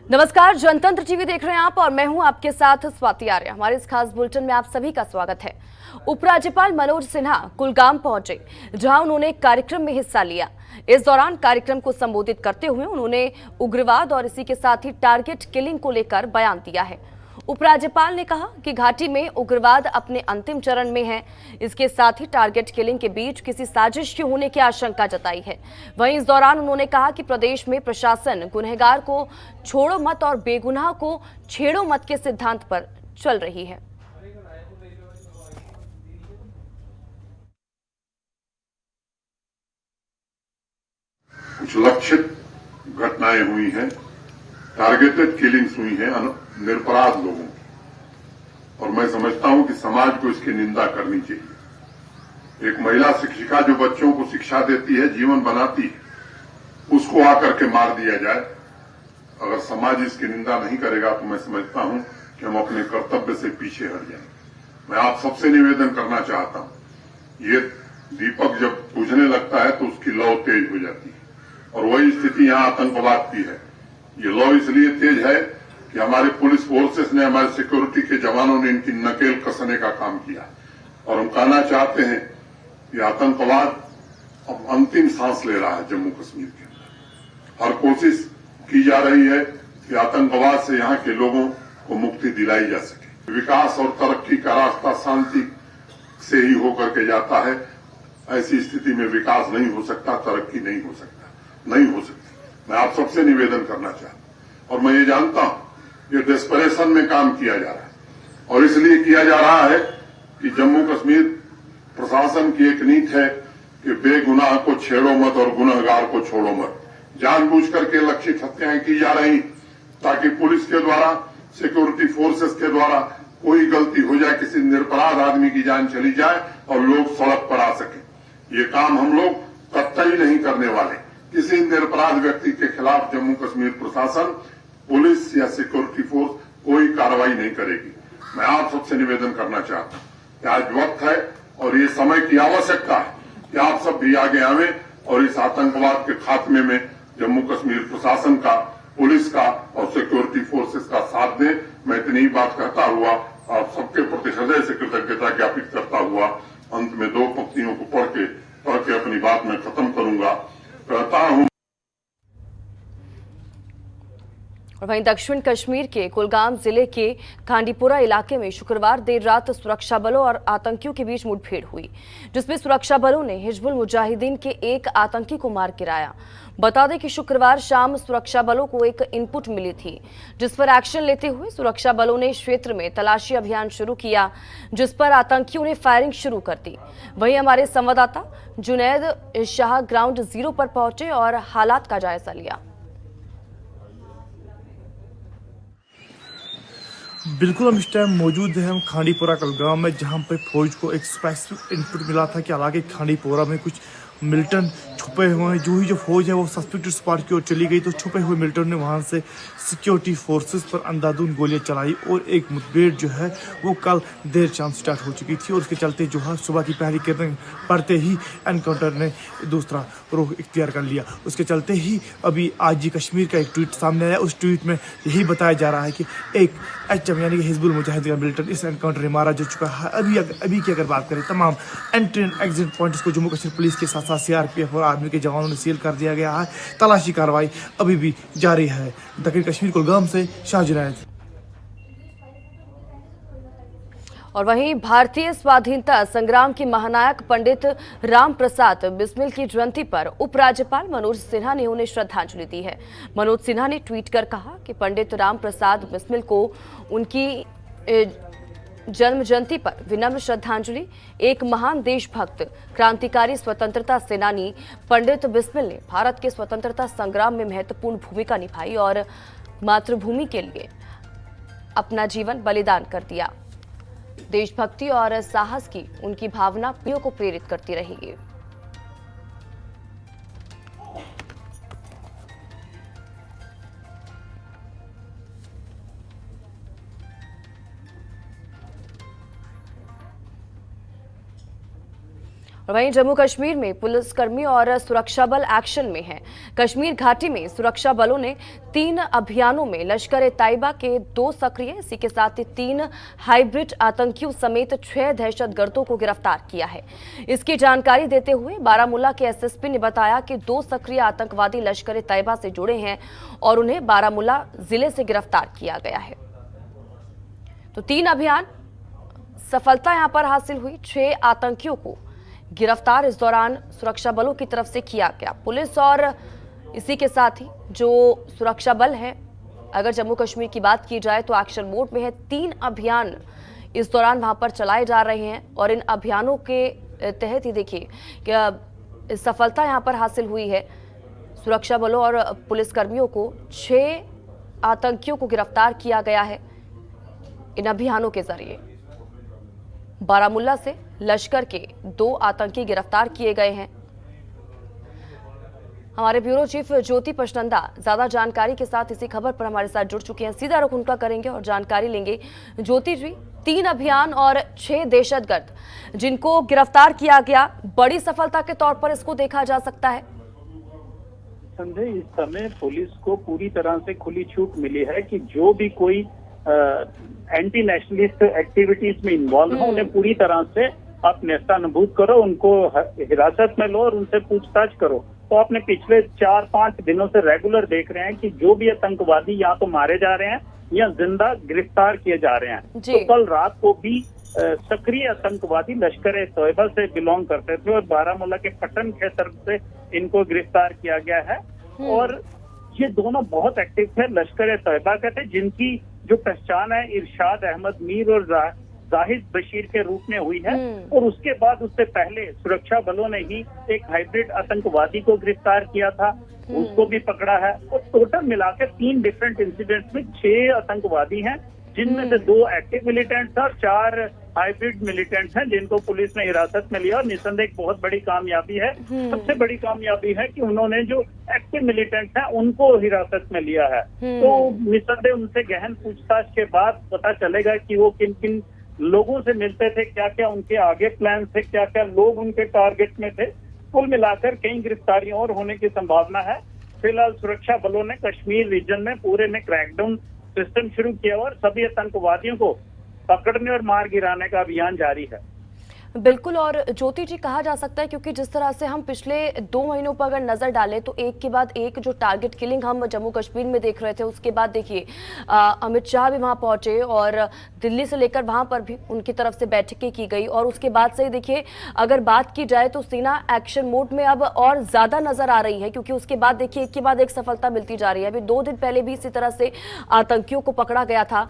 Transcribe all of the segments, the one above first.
नमस्कार, जनतंत्र टीवी देख रहे हैं आप और मैं हूं आपके साथ स्वाति आर्य। हमारे इस खास बुलेटिन में आप सभी का स्वागत है। उपराज्यपाल मनोज सिन्हा कुलगाम पहुंचे, जहां उन्होंने एक कार्यक्रम में हिस्सा लिया। इस दौरान कार्यक्रम को संबोधित करते हुए उन्होंने उग्रवाद और इसी के साथ ही टारगेट किलिंग को लेकर बयान दिया है। उपराज्यपाल ने कहा कि घाटी में उग्रवाद अपने अंतिम चरण में है। इसके साथ ही टारगेट किलिंग के बीच किसी साजिश के होने की आशंका जताई है। वहीं इस दौरान उन्होंने कहा कि प्रदेश में प्रशासन गुनहगार को छोड़ो मत और बेगुनाह को छेड़ो मत के सिद्धांत पर चल रही है। कुछ लक्षित घटनाएं हुई हैं, टारगेटेड किलिंग्स हुई हैं निरपराध लोगों की, और मैं समझता हूं कि समाज को इसकी निंदा करनी चाहिए। एक महिला शिक्षिका जो बच्चों को शिक्षा देती है, जीवन बनाती है, उसको आकर के मार दिया जाए। अगर समाज इसकी निंदा नहीं करेगा तो मैं समझता हूं कि हम अपने कर्तव्य से पीछे हट जाएंगे। मैं आप सबसे निवेदन करना चाहता हूं, ये दीपक जब बुझने लगता है तो उसकी लौ तेज हो जाती है, और वही स्थिति यहां आतंकवाद की है। ये लौ इसलिए तेज है कि हमारे पुलिस फोर्सेस ने, हमारे सिक्योरिटी के जवानों ने इनकी नकेल कसने का काम किया। और हम कहना चाहते हैं कि आतंकवाद अब अंतिम सांस ले रहा है जम्मू कश्मीर के अंदर। हर कोशिश की जा रही है कि आतंकवाद से यहाँ के लोगों को मुक्ति दिलाई जा सके। विकास और तरक्की का रास्ता शांति से ही होकर के जाता है। ऐसी स्थिति में विकास नहीं हो सकता, तरक्की नहीं हो सकती। मैं आप सबसे निवेदन करना चाहता हूं, और मैं ये जानता हूं ये डेस्परेशन में काम किया जा रहा है, और इसलिए किया जा रहा है कि जम्मू कश्मीर प्रशासन की एक नीति है कि बेगुनाह को छेड़ो मत और गुनहगार को छोड़ो मत। जानबूझ करके लक्षित हत्याएं की जा रही ताकि पुलिस के द्वारा, सिक्योरिटी फोर्सेस के द्वारा कोई गलती हो जाए, किसी निरपराध आदमी की जान चली जाए और लोग सड़क पर आ सके। ये काम हम लोग कतई नहीं करने वाले। किसी निरपराध व्यक्ति के खिलाफ जम्मू कश्मीर प्रशासन, पुलिस या सिक्योरिटी फोर्स कोई कार्रवाई नहीं करेगी। मैं आप सबसे निवेदन करना चाहता हूं कि आज वक्त है और ये समय की आवश्यकता है कि आप सब भी आगे आवें और इस आतंकवाद के खात्मे में जम्मू कश्मीर प्रशासन का, पुलिस का और सिक्योरिटी फोर्सेस का साथ दें। मैं इतनी ही बात कहता हुआ आप सबके प्रति हृदय से कृतज्ञता ज्ञापित करता हुआ अंत में दो पंक्तियों को पढ़ के अपनी बात में खत्म करूंगा। कहता हूं। और वहीं दक्षिण कश्मीर के कुलगाम जिले के खांडीपुरा इलाके में शुक्रवार देर रात सुरक्षा बलों और आतंकियों के बीच मुठभेड़ हुई, जिसमें सुरक्षा बलों ने हिजबुल मुजाहिदीन के एक आतंकी को मार गिराया। बता दें कि शुक्रवार शाम सुरक्षा बलों को एक इनपुट मिली थी, जिस पर एक्शन लेते हुए सुरक्षा बलों ने क्षेत्र में तलाशी अभियान शुरू किया, जिस पर आतंकियों ने फायरिंग शुरू कर दी। वहीं हमारे संवाददाता जुनैद शाह ग्राउंड जीरो पर पहुंचे और हालात का जायजा लिया। बिल्कुल, हम इस टाइम मौजूद हैं हम खांडीपुरा कलगांव में, जहां पे फौज को एक स्पेसिफिक इनपुट मिला था कि हालांकि खांडीपुरा में कुछ मिलिटेंट छुपे हुए हैं। जो फौज है वो सस्पेक्टेड स्पॉट की ओर चली गई, तो छुपे हुए मिलिटेंट ने वहां से सिक्योरिटी फोर्सेस पर अंधाधुंध गोलियां चलाई और एक मुठभेड़ जो है वो कल देर शाम स्टार्ट हो चुकी थी, और उसके चलते जो है सुबह की पहली किरणें पड़ते ही एनकाउंटर ने दूसरा रुख इख्तियार कर लिया। उसके चलते ही अभी आज जी कश्मीर का एक ट्वीट सामने आया। उस ट्वीट में यही बताया जा रहा है कि एक HM यानी कि हिजबुल मुजाहिदीन का मिलिटेंट इस एनकाउंटर में मारा जा चुका है। अभी की अगर बात करें, तमाम एंट्री एंड एग्जिट पॉइंट्स को जम्मू कश्मीर पुलिस के साथ साथ CRPF और आर्मी के जवानों ने सील कर दिया गया है। तलाशी कार्रवाई अभी भी जारी है। दक्षिण कश्मीर कुलगाम से शाह जुनैद। और वहीं भारतीय स्वाधीनता संग्राम के महानायक पंडित राम प्रसाद बिस्मिल की जयंती पर उपराज्यपाल मनोज सिन्हा ने उन्हें श्रद्धांजलि दी है। मनोज सिन्हा ने ट्वीट कर कहा कि पंडित राम प्रसाद बिस्मिल को उनकी जन्म जयंती पर विनम्र श्रद्धांजलि। एक महान देशभक्त, क्रांतिकारी स्वतंत्रता सेनानी पंडित बिस्मिल ने भारत के स्वतंत्रता संग्राम में महत्वपूर्ण भूमिका निभाई और मातृभूमि के लिए अपना जीवन बलिदान कर दिया। देशभक्ति और साहस की उनकी भावना पीढ़ियों को प्रेरित करती रहेगी। और वहीं जम्मू कश्मीर में पुलिसकर्मी और सुरक्षा बल एक्शन में हैं। कश्मीर घाटी में सुरक्षा बलों ने 3 अभियानों में लश्कर-ए-तैयबा के 2 सक्रिय, इसी के साथ ही 3 हाइब्रिड आतंकियों समेत 6 दहशतगर्दों को गिरफ्तार किया है। इसकी जानकारी देते हुए बारामूला के एसएसपी ने बताया कि 2 सक्रिय आतंकवादी लश्कर-ए-तैयबा से जुड़े हैं और उन्हें बारामूला जिले से गिरफ्तार किया गया है। तो 3 अभियान सफलता यहां पर हासिल हुई। 6 आतंकियों को गिरफ्तार इस दौरान सुरक्षा बलों की तरफ से किया गया। पुलिस और इसी के साथ ही जो सुरक्षा बल है, अगर जम्मू कश्मीर की बात की जाए तो एक्शन मोड में है। 3 अभियान इस दौरान वहां पर चलाए जा रहे हैं और इन अभियानों के तहत ही देखिए कि सफलता यहां पर हासिल हुई है। सुरक्षा बलों और पुलिसकर्मियों को 6 आतंकियों को गिरफ्तार किया गया है इन अभियानों के जरिए। बारामूला से लश्कर के 2 आतंकी गिरफ्तार किए गए हैं। हमारे ब्यूरो चीफ ज्योति पचनंदा ज्यादा जानकारी के साथ इसी खबर पर हमारे साथ जुड़ चुके हैं। सीधा रुख उनका करेंगे और जानकारी लेंगे। ज्योति जी, 3 अभियान और 6 दहशतगर्द जिनको गिरफ्तार किया गया, बड़ी सफलता के तौर पर इसको देखा जा सकता है। संजय, इस समय पुलिस को पूरी तरह से खुली छूट मिली है कि जो भी कोई एंटी नेशनलिस्ट एक्टिविटीज में इन्वॉल्व हो उन्हें पूरी तरह से आप नेस्तानाबूद करो, उनको हिरासत में लो और उनसे पूछताछ करो। तो आपने पिछले 4-5 दिनों से रेगुलर देख रहे हैं कि जो भी आतंकवादी या तो मारे जा रहे हैं या जिंदा गिरफ्तार किए जा रहे हैं। तो कल रात को भी सक्रिय आतंकवादी लश्कर-ए-तैयबा से बिलोंग करते थे और बारामूला के पटन क्षेत्र से इनको गिरफ्तार किया गया है। और ये दोनों बहुत एक्टिव थे। लश्कर-ए-तैयबा के थे जिनकी जो पहचान है इरशाद अहमद मीर और जाहिद बशीर के रूप में हुई है। और उसके बाद उससे पहले सुरक्षा बलों ने ही एक हाइब्रिड आतंकवादी को गिरफ्तार किया था, उसको भी पकड़ा है। और टोटल मिलाकर 3 डिफरेंट इंसिडेंट्स में 6 आतंकवादी हैं, जिनमें से 2 एक्टिव मिलिटेंट्स और 4 हाइब्रिड मिलिटेंट्स हैं जिनको पुलिस ने हिरासत में लिया। और निसंदेह एक बहुत बड़ी कामयाबी है। सबसे बड़ी कामयाबी है कि उन्होंने जो एक्टिव मिलिटेंट्स हैं उनको हिरासत में लिया है। तो निसंदेह उनसे गहन पूछताछ के बाद पता चलेगा कि वो किन किन लोगों से मिलते थे, क्या क्या उनके आगे प्लान थे, क्या क्या लोग उनके टारगेट में थे। कुल मिलाकर कई गिरफ्तारियां और होने की संभावना है। फिलहाल सुरक्षा बलों ने कश्मीर रीजन में पूरे में क्रैकडाउन सिस्टम शुरू किया और सभी आतंकवादियों को पकड़ने और मार गिराने का अभियान जारी है। बिल्कुल। और ज्योति जी, कहा जा सकता है क्योंकि जिस तरह से हम पिछले 2 महीनों पर अगर नजर डालें तो एक के बाद एक जो टारगेट किलिंग हम जम्मू कश्मीर में देख रहे थे, उसके बाद देखिए अमित शाह भी वहां पहुंचे और दिल्ली से लेकर वहां पर भी उनकी तरफ से बैठकें की गई। और उसके बाद से देखिए अगर बात की जाए तो सेना एक्शन मोड में अब और ज्यादा नजर आ रही है, क्योंकि उसके बाद देखिए एक के बाद एक सफलता मिलती जा रही है। अभी 2 दिन पहले भी इसी तरह से आतंकियों को पकड़ा गया था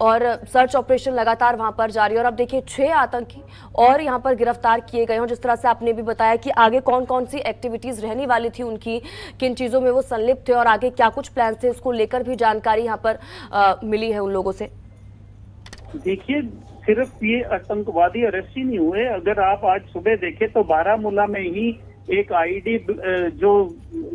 और सर्च ऑपरेशन लगातार वहां पर जारी। और अब देखिए 6 आतंकी और यहां पर गिरफ्तार किए गए हैं। जिस तरह से आपने भी बताया कि आगे कौन कौन सी एक्टिविटीज रहने वाली थी उनकी, किन चीजों में वो संलिप्त थे और आगे क्या कुछ प्लान थे, उसको लेकर भी जानकारी यहां पर मिली है उन लोगों से। देखिए, सिर्फ ये आतंकवादी अरेस्ट ही नहीं हुए। अगर आप आज सुबह देखें तो बारामूला में ही एक आईडी जो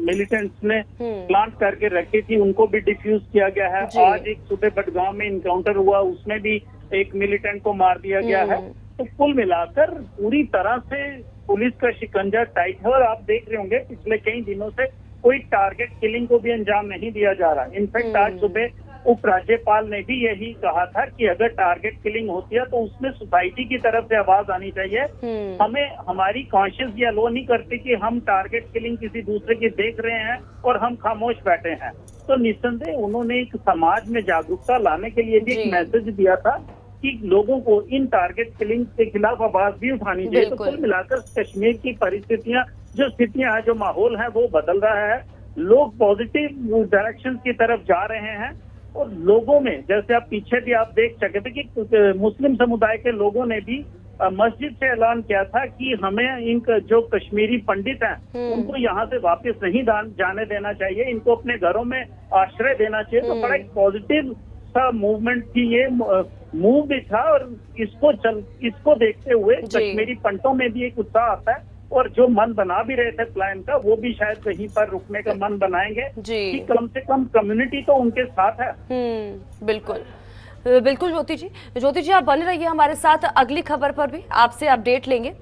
मिलिटेंट्स ने प्लांट करके रखी थी उनको भी डिफ्यूज किया गया है। आज एक सुबह बडगांव में इनकाउंटर हुआ, उसमें भी एक मिलिटेंट को मार दिया गया है। तो कुल मिलाकर पूरी तरह से पुलिस का शिकंजा टाइट है। और आप देख रहे होंगे पिछले कई दिनों से कोई टारगेट किलिंग को भी अंजाम नहीं दिया जा रहा। इनफैक्ट आज सुबह उपराज्यपाल ने भी यही कहा था कि अगर टारगेट किलिंग होती है तो उसमें सोसाइटी की तरफ से आवाज आनी चाहिए। हमें हमारी कॉन्शियस ये अलो नहीं करती कि हम टारगेट किलिंग किसी दूसरे की देख रहे हैं और हम खामोश बैठे हैं। तो निस्संदेह उन्होंने एक समाज में जागरूकता लाने के लिए भी एक मैसेज दिया था कि लोगों को इन टारगेट किलिंग के खिलाफ आवाज भी उठानी चाहिए। तो कुल मिलाकर कश्मीर की परिस्थितियां, जो स्थितियां हैं, जो माहौल है वो बदल रहा है। लोग पॉजिटिव डायरेक्शन की तरफ जा रहे हैं और लोगों में, जैसे आप पीछे भी आप देख सके थे कि मुस्लिम समुदाय के लोगों ने भी मस्जिद से ऐलान किया था कि हमें इनका जो कश्मीरी पंडित हैं उनको यहाँ से वापस नहीं जाने देना चाहिए, इनको अपने घरों में आश्रय देना चाहिए। तो बड़ा एक पॉजिटिव सा मूवमेंट थी, ये मूव भी था। और इसको देखते हुए कश्मीरी पंडितों में भी एक उत्साह आता है और जो मन बना भी रहे थे प्लान का, वो भी शायद कहीं पर रुकने का मन बनाएंगे कि कम से कम कम्युनिटी तो उनके साथ है। बिल्कुल बिल्कुल। ज्योति जी आप बने रहिए हमारे साथ, अगली खबर पर भी आपसे अपडेट लेंगे।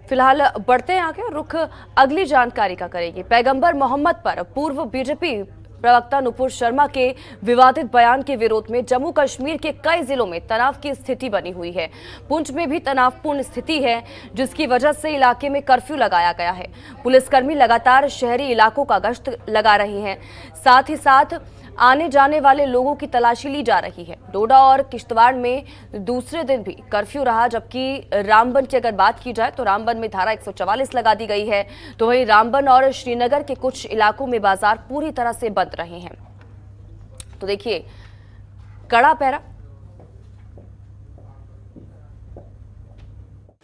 फिलहाल बढ़ते हैं आगे और रुख अगली जानकारी का करेंगे। पैगंबर मोहम्मद पर पूर्व बीजेपी प्रवक्ता नुपुर शर्मा के विवादित बयान के विरोध में जम्मू कश्मीर के कई जिलों में तनाव की स्थिति बनी हुई है। पुंछ में भी तनावपूर्ण स्थिति है, जिसकी वजह से इलाके में कर्फ्यू लगाया गया है। पुलिसकर्मी लगातार शहरी इलाकों का गश्त लगा रहे हैं, साथ ही साथ आने जाने वाले लोगों की तलाशी ली जा रही है। डोडा और किश्तवाड़ में दूसरे दिन भी कर्फ्यू रहा, जबकि रामबन की अगर बात की जाए तो रामबन में धारा 144 लगा दी गई है। तो वहीं रामबन और श्रीनगर के कुछ इलाकों में बाजार पूरी तरह से बंद रहे हैं। तो देखिए, कड़ा पहरा।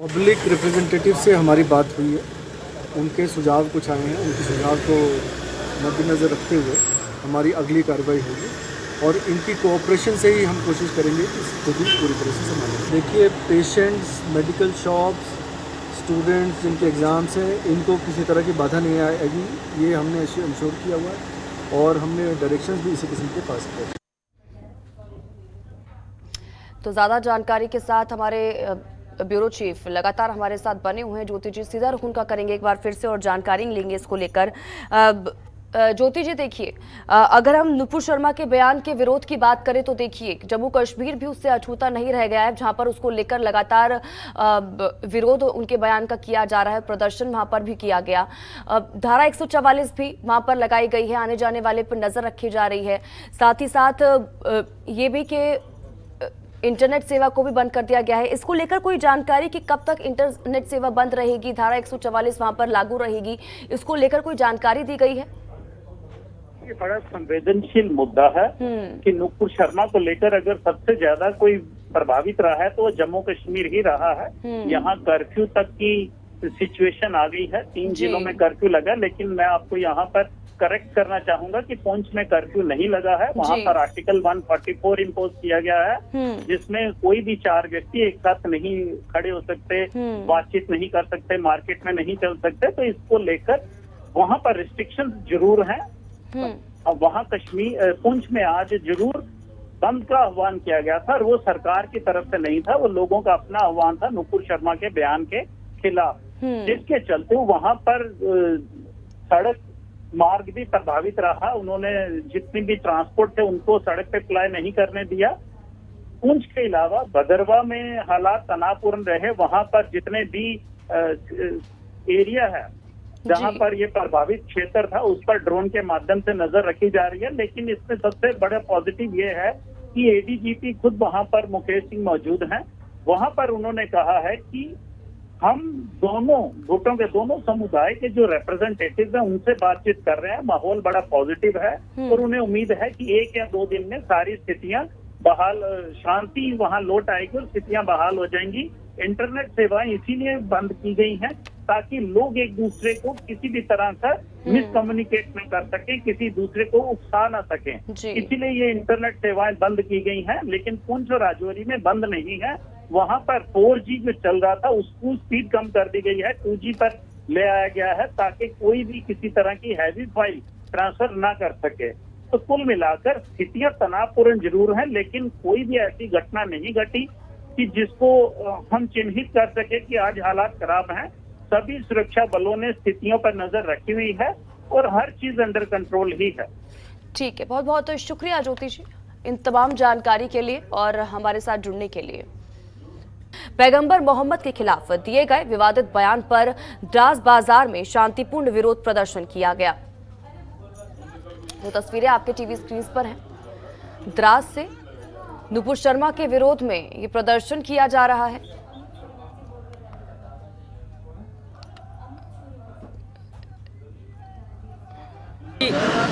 पब्लिक रिप्रेजेंटेटिव से हमारी बात हुई है, उनके सुझाव कुछ आए हैं, उनके सुझाव को मद्देनज़र रखते हुए हमारी अगली कार्रवाई होगी और इनकी कोऑपरेशन से ही हम कोशिश करेंगे कि स्थिति पूरी तरह से संभालें। देखिए, पेशेंट्स, मेडिकल शॉप्स, स्टूडेंट्स जिनके एग्ज़ाम्स हैं, इनको किसी तरह की बाधा नहीं आएगी, ये हमने इंश्योर किया हुआ है और हमने डायरेक्शंस भी इसी किस्म के पास किए। तो ज़्यादा जानकारी के साथ हमारे ब्यूरो चीफ लगातार हमारे साथ बने हुए हैं। ज्योति जी, सीधा रुख उनका करेंगे एक बार फिर से और जानकारी लेंगे इसको लेकर। ज्योति जी, देखिए, अगर हम नुपुर शर्मा के बयान के विरोध की बात करें तो देखिए, जम्मू कश्मीर भी उससे अछूता नहीं रह गया है, जहां पर उसको लेकर लगातार विरोध उनके बयान का किया जा रहा है। प्रदर्शन वहां पर भी किया गया। धारा 144 भी वहां पर लगाई गई है, आने जाने वाले पर नजर रखी जा रही है। साथ ही साथ ये भी कि इंटरनेट सेवा को भी बंद कर दिया गया है। इसको लेकर कोई जानकारी कि कब तक इंटरनेट सेवा बंद रहेगी, धारा 144 वहां पर लागू रहेगी, इसको लेकर कोई जानकारी दी गई है? ये बड़ा संवेदनशील मुद्दा है कि नुपुर शर्मा को लेकर अगर सबसे ज्यादा कोई प्रभावित रहा है तो वो जम्मू कश्मीर ही रहा है। यहाँ कर्फ्यू तक की सिचुएशन आ गई है, 3 जिलों में कर्फ्यू लगा। लेकिन मैं आपको यहाँ पर करेक्ट करना चाहूंगा कि पुंछ में कर्फ्यू नहीं लगा है। वहाँ पर आर्टिकल 144 इम्पोज किया गया है, जिसमें कोई भी 4 व्यक्ति एक साथ नहीं खड़े हो सकते, बातचीत नहीं कर सकते, मार्केट में नहीं चल सकते। तो इसको लेकर वहाँ पर रिस्ट्रिक्शन जरूर हैं। अब वहाँ कश्मीर पुंछ में आज जरूर बंद का आह्वान किया गया था और वो सरकार की तरफ से नहीं था, वो लोगों का अपना आह्वान था नुपुर शर्मा के बयान के खिलाफ, जिसके चलते वहाँ पर सड़क मार्ग भी प्रभावित रहा। उन्होंने जितनी भी ट्रांसपोर्ट थे उनको सड़क पे अप्लाई नहीं करने दिया। पुंछ के अलावा भदरवा में हालात तनावपूर्ण रहे। वहाँ पर जितने भी एरिया है जहाँ पर ये प्रभावित क्षेत्र था, उस पर ड्रोन के माध्यम से नजर रखी जा रही है। लेकिन इसमें सबसे बड़ा पॉजिटिव ये है कि एडीजीपी खुद वहाँ पर मुकेश सिंह मौजूद हैं। वहाँ पर उन्होंने कहा है कि हम दोनों गुटों के, दोनों समुदाय के जो रिप्रेजेंटेटिव हैं उनसे बातचीत कर रहे हैं। माहौल बड़ा पॉजिटिव है और उन्हें उम्मीद है कि 1 या 2 दिन में सारी स्थितियां बहाल, शांति वहां लौट आएगी और स्थितियां बहाल हो जाएंगी। इंटरनेट सेवाएं इसीलिए बंद की गई हैं ताकि लोग एक दूसरे को किसी भी तरह का मिसकम्युनिकेट न कर सके, किसी दूसरे को उकसा न सके, इसीलिए ये इंटरनेट सेवाएं बंद की गई हैं। लेकिन पुंछ और राजौरी में बंद नहीं है। वहाँ पर 4G जो चल रहा था उसकी स्पीड कम कर दी गई है, 2G पर ले आया गया है ताकि कोई भी किसी तरह की हैवी फाइल ट्रांसफर ना कर सके। तो कुल मिलाकर स्थितियां तनावपूर्ण जरूर हैं, लेकिन कोई भी ऐसी घटना नहीं घटी कि जिसको हम चिन्हित कर सके कि आज हालात खराब हैं। सभी सुरक्षा बलों ने स्थितियों पर नजर रखी हुई है और हर चीज अंडर कंट्रोल ही है। ठीक है, बहुत बहुत शुक्रिया ज्योति जी इन तमाम जानकारी के लिए और हमारे साथ जुड़ने के लिए। पैगंबर मोहम्मद के खिलाफ दिए गए विवादित बयान पर द्रास बाजार में शांतिपूर्ण विरोध प्रदर्शन किया गया। वो तस्वीरें आपके टीवी स्क्रीन पर हैं। द्रास से नुपुर शर्मा के विरोध में ये प्रदर्शन किया जा रहा है।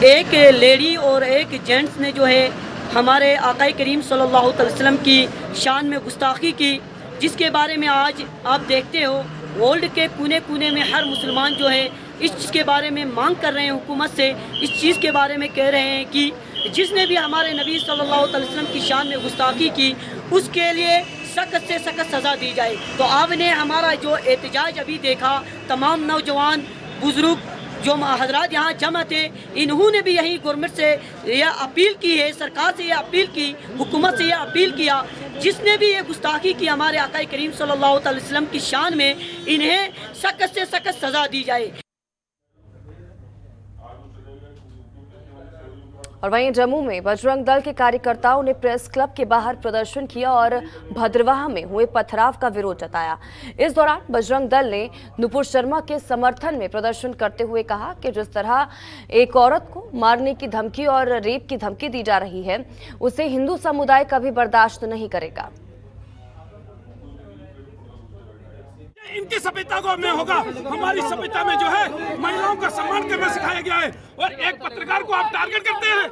एक लेडी और एक जेंट्स ने जो है हमारे आका करीम सल्लल्लाहु अलैहि वसल्लम की शान में गुस्ताखी की, जिसके बारे में आज आप देखते हो वर्ल्ड के कोने कोने में हर मुसलमान जो है इस चीज़ के बारे में मांग कर रहे हैं हुकूमत से, इस चीज़ के बारे में कह रहे हैं कि जिसने भी हमारे नबी सल्लल्लाहु अलैहि वसल्लम की शान में गुस्ताखी की उसके लिए सख्त से सख्त सज़ा दी जाए। तो आपने हमारा जो एहतजाज अभी देखा, तमाम नौजवान बुजुर्ग जो हजरात यहाँ जमा थे, इन्होंने भी यही गवर्नमेंट से यह अपील की है, सरकार से यह अपील की, हुकूमत से यह अपील किया, जिसने भी ये गुस्ताखी की हमारे आका करीम सल्लल्लाहु अलैहि वसल्लम की शान में, इन्हें सख्त से सख्त सज़ा दी जाए। और वहीं जम्मू में बजरंग दल के कार्यकर्ताओं ने प्रेस क्लब के बाहर प्रदर्शन किया और भद्रवाह में हुए पथराव का विरोध जताया। इस दौरान बजरंग दल ने नुपुर शर्मा के समर्थन में प्रदर्शन करते हुए कहा कि जिस तरह एक औरत को मारने की धमकी और रेप की धमकी दी जा रही है, उसे हिंदू समुदाय कभी बर्दाश्त नहीं करेगा। इनकी सभ्यता को में होगा, हमारी सभ्यता में जो है महिलाओं का सम्मान करना सिखाया गया है। और एक पत्रकार को आप टारगेट करते हैं,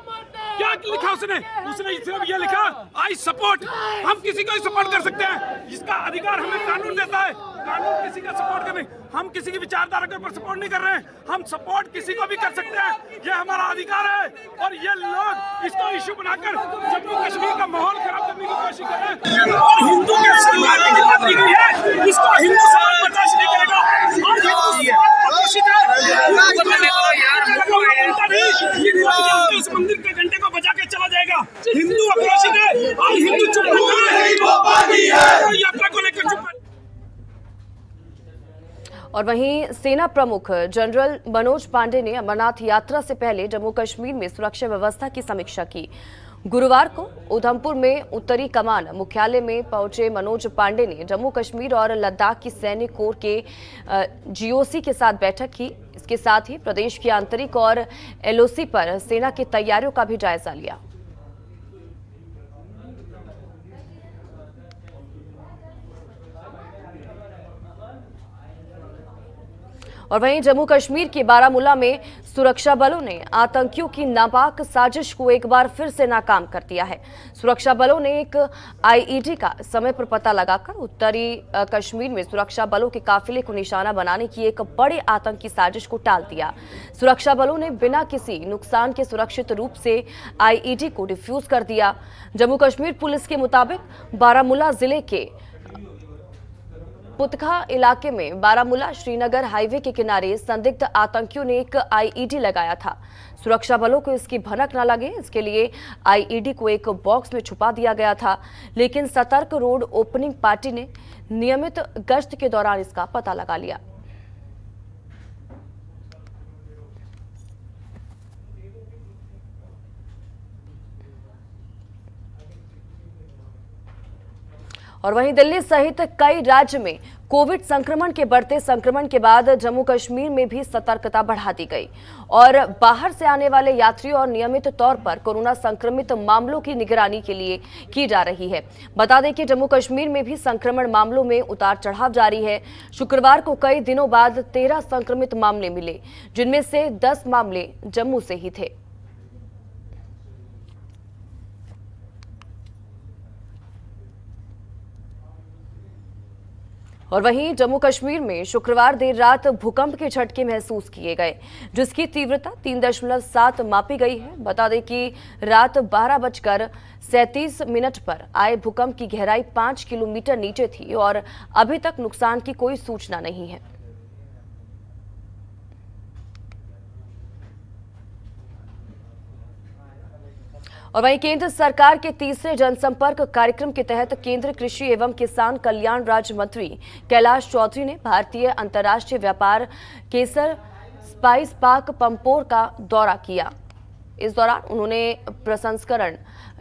क्या लिखा उसने सिर्फ ये लिखा आई सपोर्ट। हम किसी को ही सपोर्ट कर सकते हैं, इसका अधिकार हमें कानून देता है। कानून किसी का सपोर्ट करने, हम किसी की विचारधारा के ऊपर सपोर्ट नहीं कर रहे हैं, हम सपोर्ट किसी को भी कर सकते हैं, ये हमारा अधिकार है। और ये लोग इसको इश्यू बनाकर जम्मू कश्मीर का माहौल खराब करने की कोशिश कर रहे हैं। और हिंदू के सम्मान की बात की गई है, इसको हिंदू समाज बर्दाश्त नहीं करेगा। और इस मंदिर के घंटे को बजा के चला जाएगा। हिंदू आक्रोशित है और हिंदू चुप है, यात्रा को लेकर चुप है। और वहीं सेना प्रमुख जनरल मनोज पांडे ने अमरनाथ यात्रा से पहले जम्मू कश्मीर में सुरक्षा व्यवस्था की समीक्षा की। गुरुवार को उधमपुर में उत्तरी कमान मुख्यालय में पहुंचे मनोज पांडे ने जम्मू कश्मीर और लद्दाख की सैन्य कोर के जीओसी के साथ बैठक की। इसके साथ ही प्रदेश की आंतरिक और एलओसी पर सेना की तैयारियों का भी जायजा लिया। और वहीं जम्मू कश्मीर के बारामूला में सुरक्षा बलों ने आतंकियों की नापाक साजिश को एक बार फिर से नाकाम कर दिया है। सुरक्षा बलों ने एक आईईडी का समय पर पता लगाकर उत्तरी कश्मीर में सुरक्षा बलों के काफिले को निशाना बनाने की एक बड़ी आतंकी साजिश को टाल दिया। सुरक्षा बलों ने बिना किसी नुकसान के सुरक्षित रूप से आईईडी को डिफ्यूज कर दिया। जम्मू कश्मीर पुलिस के मुताबिक बारामूला जिले के पुतखा इलाके में बारामूला श्रीनगर हाईवे के किनारे संदिग्ध आतंकियों ने एक आईईडी लगाया था। सुरक्षा बलों को इसकी भनक न लगे, इसके लिए आईईडी को एक बॉक्स में छुपा दिया गया था, लेकिन सतर्क रोड ओपनिंग पार्टी ने नियमित गश्त के दौरान इसका पता लगा लिया। और वहीं दिल्ली सहित कई राज्य में कोविड संक्रमण के बढ़ते संक्रमण के बाद जम्मू कश्मीर में भी सतर्कता बढ़ा दी गई और बाहर से आने वाले यात्रियों और नियमित तौर पर कोरोना संक्रमित मामलों की निगरानी के लिए की जा रही है। बता दें कि जम्मू कश्मीर में भी संक्रमण मामलों में उतार चढ़ाव जारी है। शुक्रवार को कई दिनों बाद 13 संक्रमित मामले मिले, जिनमें से 10 मामले जम्मू से ही थे। और वहीं जम्मू कश्मीर में शुक्रवार देर रात भूकंप के झटके महसूस किए गए, जिसकी तीव्रता 3.7 मापी गई है। बता दें कि रात 12:37 पर आए भूकंप की गहराई 5 किलोमीटर नीचे थी और अभी तक नुकसान की कोई सूचना नहीं है। और वहीं केंद्र सरकार के तीसरे जनसंपर्क कार्यक्रम के तहत केंद्रीय कृषि एवं किसान कल्याण राज्य मंत्री कैलाश चौधरी ने भारतीय अंतर्राष्ट्रीय व्यापार केसर स्पाइस पार्क पंपोर का दौरा किया। इस दौरान उन्होंने प्रसंस्करण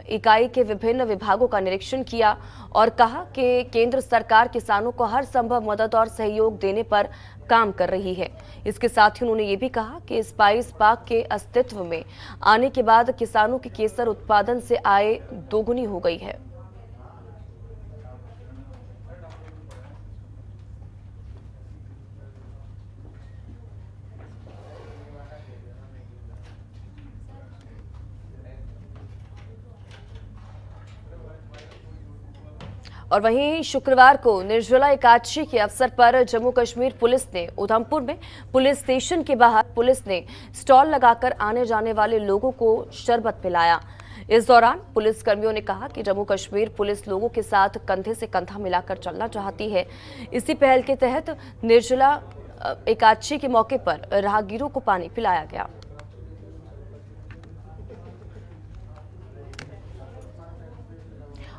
इकाई के विभिन्न विभागों का निरीक्षण किया और कहा कि केंद्र सरकार किसानों को हर संभव मदद और सहयोग देने पर काम कर रही है। इसके साथ ही उन्होंने ये भी कहा कि स्पाइस पार्क के अस्तित्व में आने के बाद किसानों की केसर उत्पादन से आय दोगुनी हो गई है। और वहीं शुक्रवार को निर्जला एकादशी के अवसर पर जम्मू कश्मीर पुलिस ने उधमपुर में पुलिस स्टेशन के बाहर पुलिस ने स्टॉल लगाकर आने जाने वाले लोगों को शरबत पिलाया। इस दौरान पुलिस कर्मियों ने कहा कि जम्मू कश्मीर पुलिस लोगों के साथ कंधे से कंधा मिलाकर चलना चाहती है। इसी पहल के तहत निर्जला एकादशी के मौके पर राहगीरों को पानी पिलाया गया।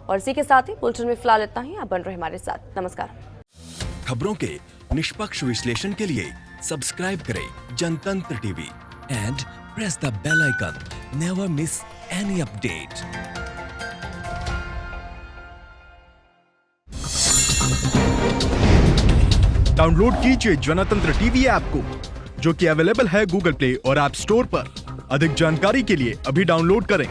और इसी के साथ ही बुलेटिन में फिलहाल इतना ही। आप बन रहे हमारे साथ। नमस्कार। खबरों के निष्पक्ष विश्लेषण के लिए सब्सक्राइब करें Jantantra TV and press the bell icon. Never miss any update. Download कीजिए जनतंत्र टीवी ऐप को, जो कि अवेलेबल है गूगल प्ले और ऐप स्टोर पर। अधिक जानकारी के लिए अभी डाउनलोड करें।